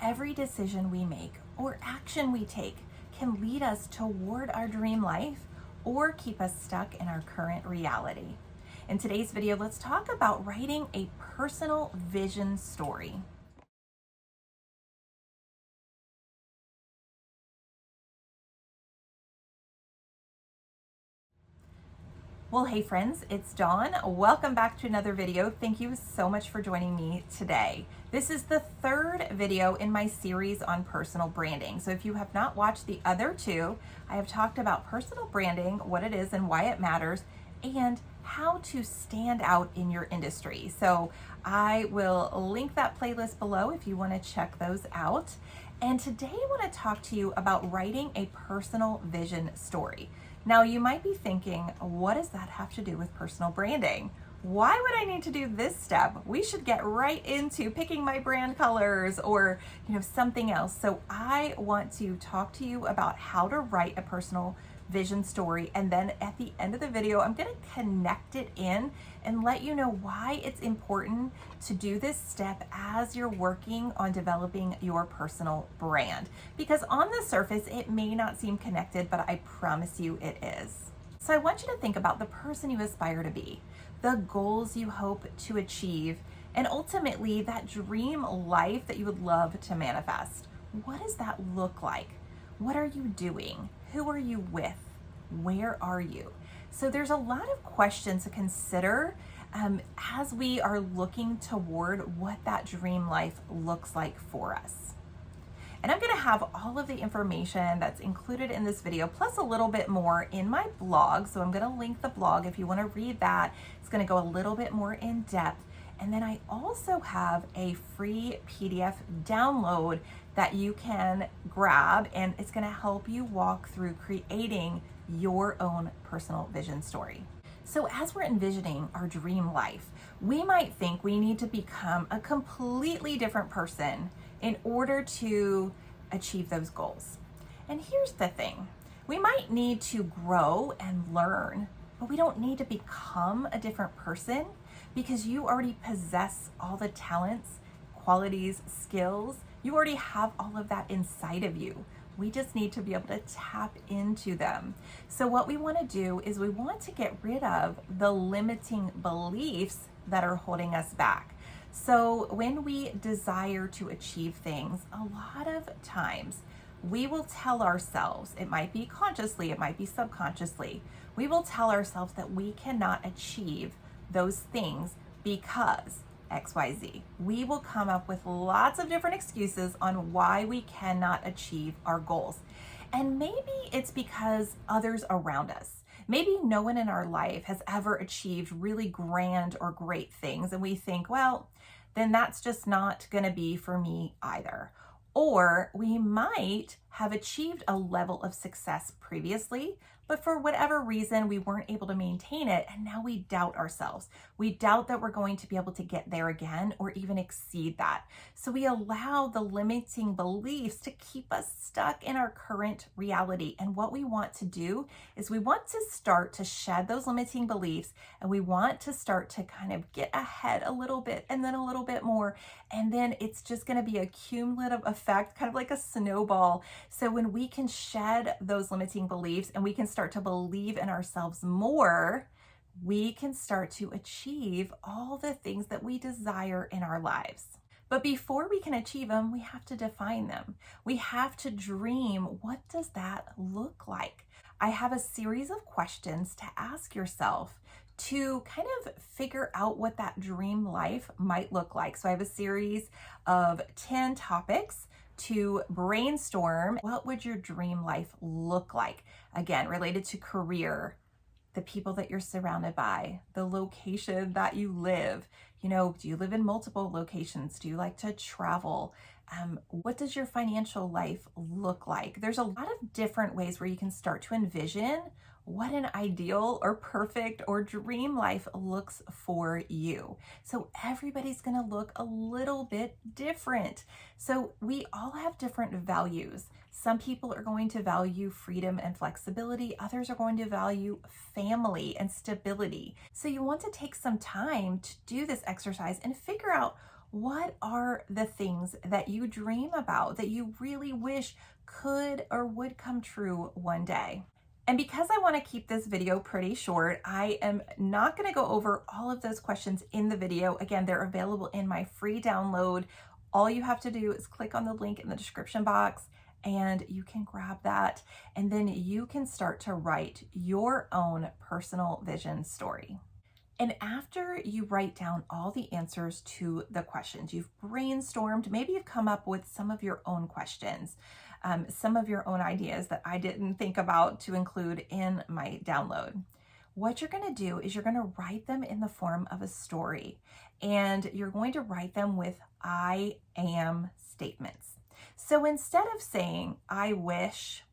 every decision we make or action we take can lead us toward our dream life or keep us stuck in our current reality. In today's video, let's talk about writing a personal vision story. Well, hey friends, it's Dawn. Welcome back to another video. Thank you so much for joining me today. This is the third video in my series on personal branding. So if you have not watched the other two, I have talked about personal branding, what it is and why it matters, and how to stand out in your industry. So I will link that playlist below if you want to check those out. And today I want to talk to you about writing a personal vision story. Now you might be thinking, what does that have to do with personal branding? Why would I need to do this step? We should get right into picking my brand colors or something else. So I want to talk to you about how to write a personal vision story, and then at the end of the video I'm going to connect it in and let you know why it's important to do this step as you're working on developing your personal brand, because on the surface it may not seem connected, but I promise you it is. So I want you to think about the person you aspire to be, the goals you hope to achieve, and ultimately that dream life that you would love to manifest. What does that look like? What are you doing? Who are you with? Where are you? So there's a lot of questions to consider as we are looking toward what that dream life looks like for us. And I'm going to have all of the information that's included in this video, plus a little bit more in my blog. So I'm going to link the blog if you want to read that. It's going to go a little bit more in depth. And then I also have a free PDF download that you can grab, and it's going to help you walk through creating your own personal vision story. So as we're envisioning our dream life, we might think we need to become a completely different person in order to achieve those goals. And here's the thing, we might need to grow and learn, but we don't need to become a different person, because you already possess all the talents, qualities, skills. You already have all of that inside of you. We just need to be able to tap into them. So what we want to do is we want to get rid of the limiting beliefs that are holding us back. So when we desire to achieve things, a lot of times we will tell ourselves, it might be consciously, it might be subconsciously, we will tell ourselves that we cannot achieve those things because XYZ. We will come up with lots of different excuses on why we cannot achieve our goals. And maybe it's because others around us, maybe no one in our life has ever achieved really grand or great things. And we think, well, then that's just not going to be for me either. Or we might have achieved a level of success previously, but for whatever reason, we weren't able to maintain it. And now we doubt ourselves. We doubt that we're going to be able to get there again or even exceed that. So we allow the limiting beliefs to keep us stuck in our current reality. And what we want to do is we want to start to shed those limiting beliefs, and we want to start to kind of get ahead a little bit and then a little bit more. And then it's just going to be a cumulative effect, kind of like a snowball. So when we can shed those limiting beliefs and we can start to believe in ourselves more, we can start to achieve all the things that we desire in our lives. But before we can achieve them, we have to define them. We have to dream, what does that look like? I have a series of questions to ask yourself to kind of figure out what that dream life might look like. So I have a series of 10 topics to brainstorm, what would your dream life look like? Again, related to career, the people that you're surrounded by, the location that you live. Do you live in multiple locations? Do you like to travel? What does your financial life look like? There's a lot of different ways where you can start to envision what an ideal or perfect or dream life looks for you. So everybody's going to look a little bit different. So we all have different values. Some people are going to value freedom and flexibility. Others are going to value family and stability. So you want to take some time to do this exercise and figure out, What are the things that you dream about that you really wish could or would come true one day? And because I want to keep this video pretty short, I am not going to go over all of those questions in the video. Again, they're available in my free download. All you have to do is click on the link in the description box and you can grab that. And then you can start to write your own personal vision story. And after you write down all the answers to the questions, you've brainstormed, maybe you've come up with some of your own questions, some of your own ideas that I didn't think about to include in my download. What you're going to do is you're going to write them in the form of a story, and you're going to write them with I am statements. So instead of saying, I wish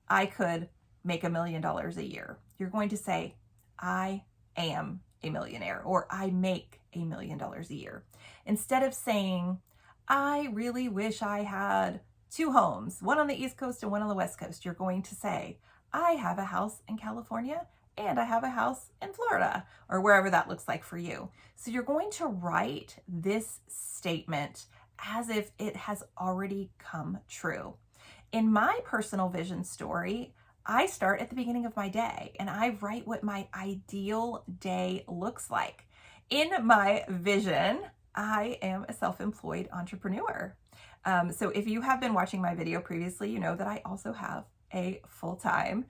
I could make $1 million a year, you're going to say, I am a millionaire, or I make $1 million a year. Instead of saying, I really wish I had 2 homes, one on the East Coast and one on the West Coast, you're going to say, I have a house in California and I have a house in Florida, or wherever that looks like for you. So you're going to write this statement as if it has already come true. In my personal vision story, I start at the beginning of my day and I write what my ideal day looks like. In my vision, I am a self-employed entrepreneur. So if you have been watching my video previously, you know that I also have a full-time,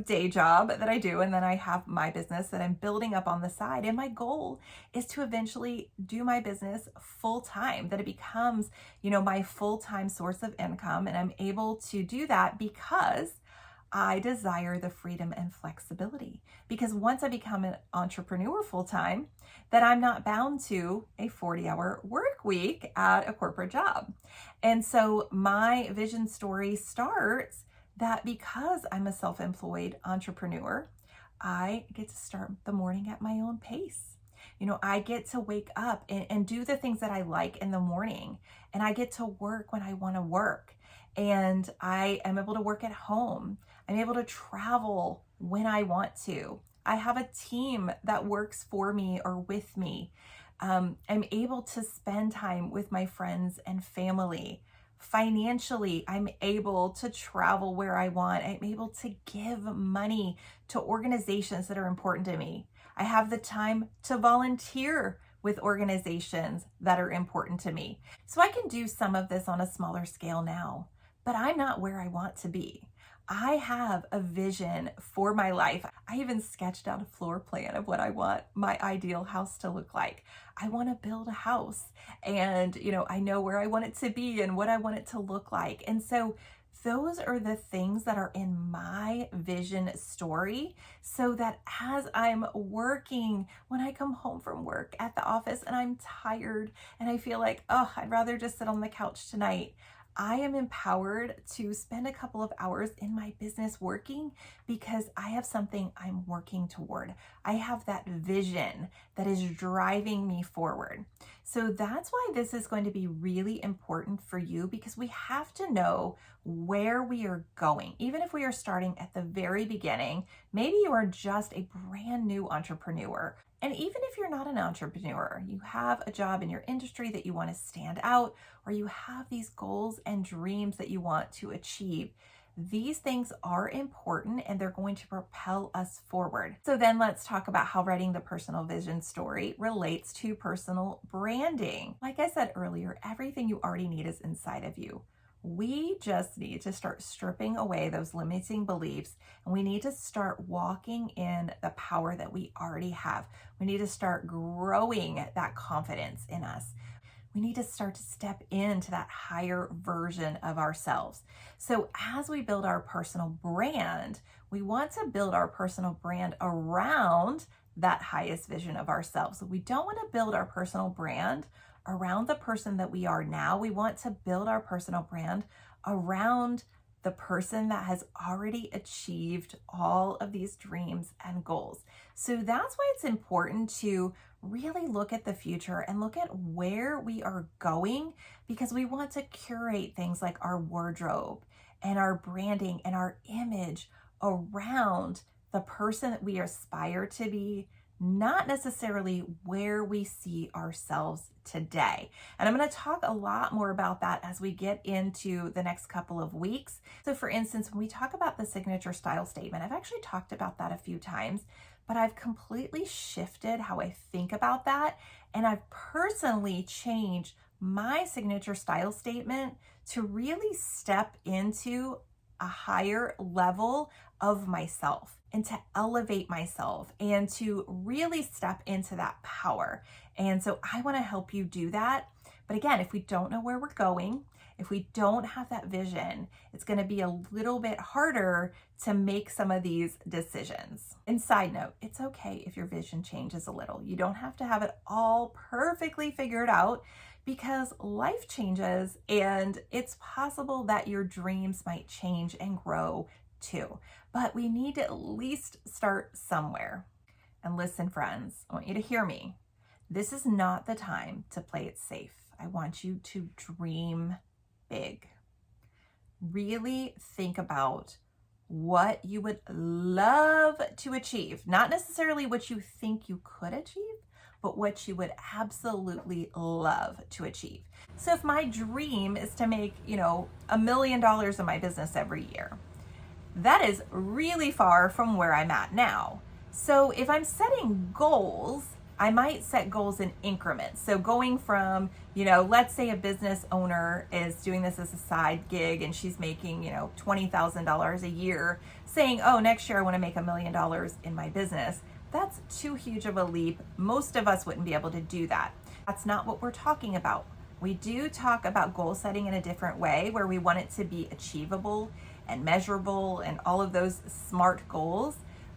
day job that I do. And then I have my business that I'm building up on the side. And my goal is to eventually do my business full-time, that it becomes, my full-time source of income. And I'm able to do that because I desire the freedom and flexibility. Because once I become an entrepreneur full-time, then I'm not bound to a 40-hour work week at a corporate job. And so my vision story starts that because I'm a self-employed entrepreneur, I get to start the morning at my own pace. I get to wake up and do the things that I like in the morning, and I get to work when I want to work, and I am able to work at home. I'm able to travel when I want to. I have a team that works for me or with me. I'm able to spend time with my friends and family. Financially, I'm able to travel where I want. I'm able to give money to organizations that are important to me. I have the time to volunteer with organizations that are important to me. So I can do some of this on a smaller scale now, but I'm not where I want to be. I have a vision for my life. I even sketched out a floor plan of what I want my ideal house to look like. I want to build a house, and I know where I want it to be and what I want it to look like. And so those are the things that are in my vision story, so that as I'm working, when I come home from work at the office and I'm tired and I feel like, oh, I'd rather just sit on the couch tonight, I am empowered to spend a couple of hours in my business working because I have something I'm working toward. I have that vision that is driving me forward. So that's why this is going to be really important for you, because we have to know where we are going. Even if we are starting at the very beginning, maybe you are just a brand new entrepreneur. And even if you're not an entrepreneur, you have a job in your industry that you want to stand out, or you have these goals and dreams that you want to achieve. These things are important and they're going to propel us forward. So then let's talk about how writing the personal vision story relates to personal branding. Like I said earlier, everything you already need is inside of you. We just need to start stripping away those limiting beliefs, and we need to start walking in the power that we already have. We need to start growing that confidence in us. We need to start to step into that higher version of ourselves. So as we build our personal brand, we want to build our personal brand around that highest vision of ourselves. We don't want to build our personal brand around the person that we are now. We want to build our personal brand around the person that has already achieved all of these dreams and goals. So that's why it's important to really look at the future and look at where we are going, because we want to curate things like our wardrobe and our branding and our image around the person that we aspire to be, not necessarily where we see ourselves today. And I'm going to talk a lot more about that as we get into the next couple of weeks. So for instance, when we talk about the signature style statement, I've actually talked about that a few times, but I've completely shifted how I think about that. And I've personally changed my signature style statement to really step into a higher level of myself and to elevate myself and to really step into that power. And so I want to help you do that. But again, if we don't know where we're going, if we don't have that vision, it's going to be a little bit harder to make some of these decisions. And side note, it's okay if your vision changes a little. You don't have to have it all perfectly figured out, because life changes and it's possible that your dreams might change and grow too. But we need to at least start somewhere. And listen, friends, I want you to hear me. This is not the time to play it safe. I want you to dream big. Really think about what you would love to achieve, not necessarily what you think you could achieve, but what you would absolutely love to achieve. So if my dream is to make, $1 million in my business every year, that is really far from where I'm at now. So if I'm setting goals, I might set goals in increments. So going from, let's say a business owner is doing this as a side gig and she's making, $20,000 a year, saying, oh, next year I want to make $1 million in my business. That's too huge of a leap. Most of us wouldn't be able to do that. That's not what we're talking about. We do talk about goal setting in a different way, where we want it to be achievable and measurable and all of those SMART goals.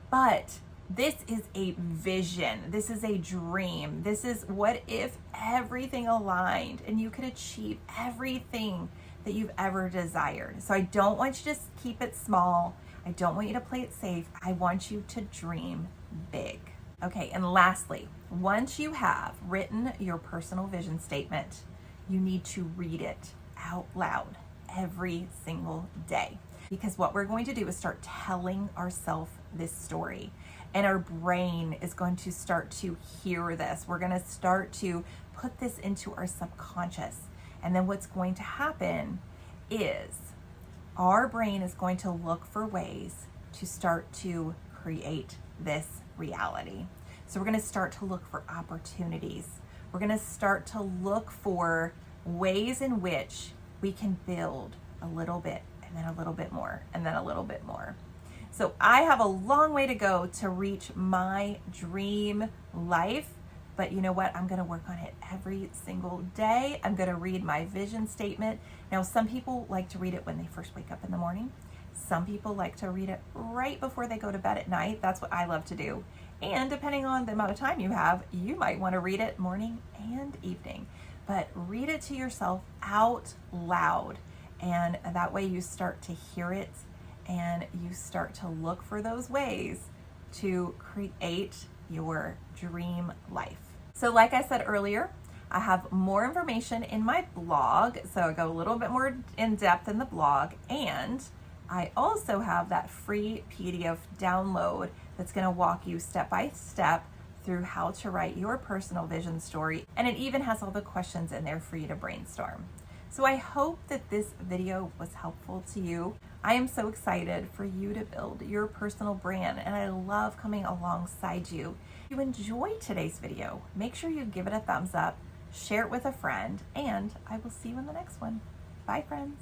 But this is a vision. This is a dream. This is what if everything aligned and you could achieve everything that you've ever desired. So I don't want you to just keep it small. I don't want you to play it safe. I want you to dream big. Okay, and lastly, once you have written your personal vision statement, you need to read it out loud every single day. Because what we're going to do is start telling ourselves this story. And our brain is going to start to hear this. We're going to start to put this into our subconscious. And then what's going to happen is our brain is going to look for ways to start to create this reality. So we're going to start to look for opportunities. We're going to start to look for ways in which we can build a little bit and then a little bit more and then a little bit more. So I have a long way to go to reach my dream life, but you know what? I'm going to work on it every single day. I'm going to read my vision statement. Now, some people like to read it when they first wake up in the morning. Some people like to read it right before they go to bed at night. That's what I love to do. And depending on the amount of time you have, you might want to read it morning and evening. But read it to yourself out loud. And that way you start to hear it and you start to look for those ways to create your dream life. So like I said earlier, I have more information in my blog. So I go a little bit more in depth in the blog, and I also have that free PDF download that's going to walk you step by step through how to write your personal vision story. And it even has all the questions in there for you to brainstorm. So I hope that this video was helpful to you. I am so excited for you to build your personal brand, and I love coming alongside you. If you enjoyed today's video, make sure you give it a thumbs up, share it with a friend, and I will see you in the next one. Bye, friends.